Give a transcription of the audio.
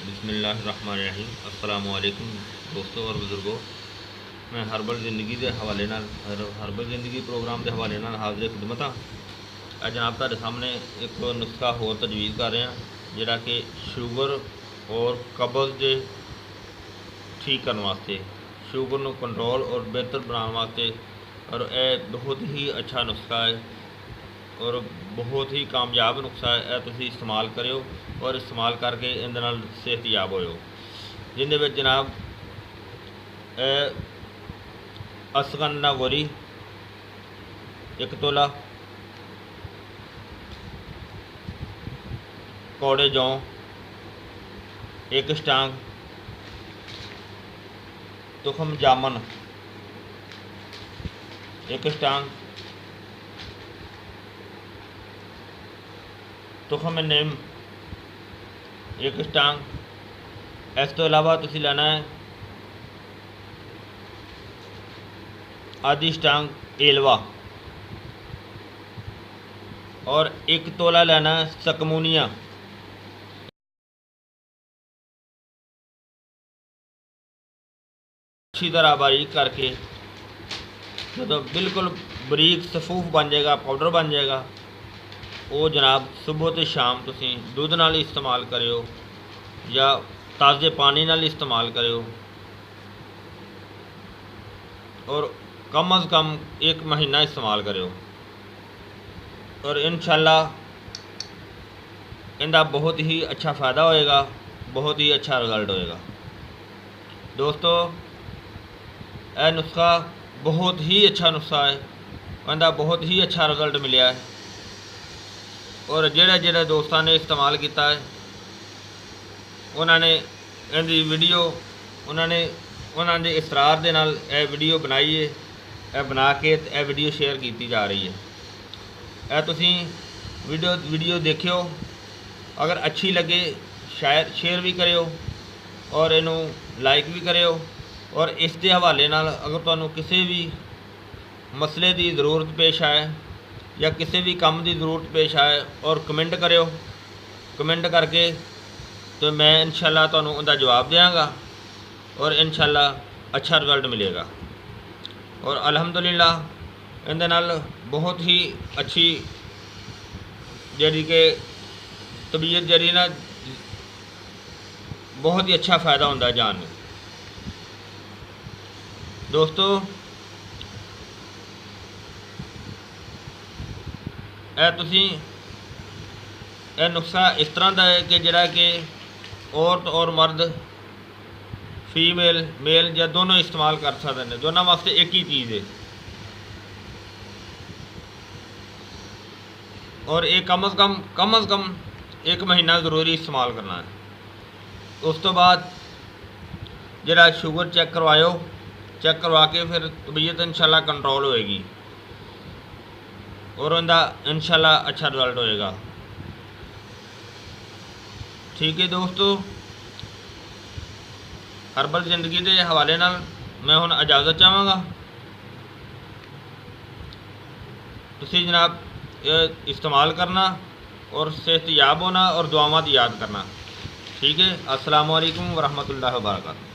बिस्मिल्लाहिर्रहमानिर्रहीम। अस्सलाम वालेकुम दोस्तों और बुजुर्गों। मैं हर्बल जिंदगी के हवाले नाल हर्बल जिंदगी प्रोग्राम के हवाले नाल हाज़िर खिदमत हाँ। अज जनाब तुहाडे सामने एक नुस्खा होर तजवीज़ कर रहे हैं जिहड़ा कि शुगर और कब्ज़ के ठीक करने वास्ते, शुगर को कंट्रोल और बेहतर बनाने वास्ते। और यह बहुत ही अच्छा नुस्खा है और बहुत ही कामयाब नुस्खा है। यह तुसीं इस्तेमाल करो और इस्तेमाल करके इहदे नाल सेहतयाब होयो। जिहदे विच जनाब असगंधा गोरी 1 तोला, कौड़े जौ 1 स्टांग, तुखम जामन 1 स्टांग, तुखम नीम 1 स्टांग। इस तो इलावा तुसीं लेना है आधी स्टांग एलवा और 1 तोला लेना है सकमूनिया। अच्छी तरह बारीक करके जो बिल्कुल बरीक सफूफ बन जाएगा, पाउडर बन जाएगा, वो जनाब सुबह तो शाम तुसीं दूध नाल इस्तेमाल करो या ताज़े पानी नाल इस्तेमाल करो और कम अज़ कम 1 महीना इस्तेमाल करो और इंशाअल्लाह इनका बहुत ही अच्छा फ़ायदा होएगा, बहुत ही अच्छा रिजल्ट होएगा। दोस्तों यह नुस्खा बहुत ही अच्छा नुस्खा है, इनका बहुत ही अच्छा रिजल्ट मिला है और जेड़े दोस्तों ने इस्तेमाल किया है उन्होंने इनकी वीडियो उन्होंने इसरार दे नाल यह वीडियो बनाई है, यह बना के यह वीडियो शेयर की जा रही है। यह तुसीं वीडियो देखियो, अगर अच्छी लगे शायद शेयर भी करो और इनू लाइक भी करो और इसके हवाले नाल अगर तुहानू किसी भी मसले की ज़रूरत पेश आए या किसी भी काम की ज़रूरत पेश आए और कमेंट करो, कमेंट करके तो मैं इंशाअल्लाह तुहानू उनका जवाब देंगा और इंशाअल्लाह अच्छा रिजल्ट मिलेगा। और अल्हम्दुलिल्लाह इहदे नाल बहुत ही अच्छी जी कि तबीयत जी ना बहुत ही अच्छा फ़ायदा होता है जान में। दोस्तों यह नुस्खा इस तरह का है कि जिहड़ा कि औरत और मर्द फीमेल मेल या दोनों इस्तेमाल कर सकते हैं, दोनों वास्ते एक ही चीज़ है और ये कम अज़ कम 1 महीना ज़रूरी इस्तेमाल करना है। उस तो बाद जिहड़ा शुगर चेक करवाओ, चेक करवा के फिर तबीयत इंशाअल्लाह कंट्रोल होएगी और उनका इंशाअल्लाह अच्छा रिजल्ट होएगा। ठीक है दोस्तों, हर्बल जिंदगी के हवाले नाल मैं हुण इजाज़त चाहांगा। तुसीं जनाब इस्तेमाल करना और सेहतयाब होना और दुआवां दी याद करना। ठीक है। अस्सलाम वालेकुम वरहमतुल्लाहि व बरकातहू।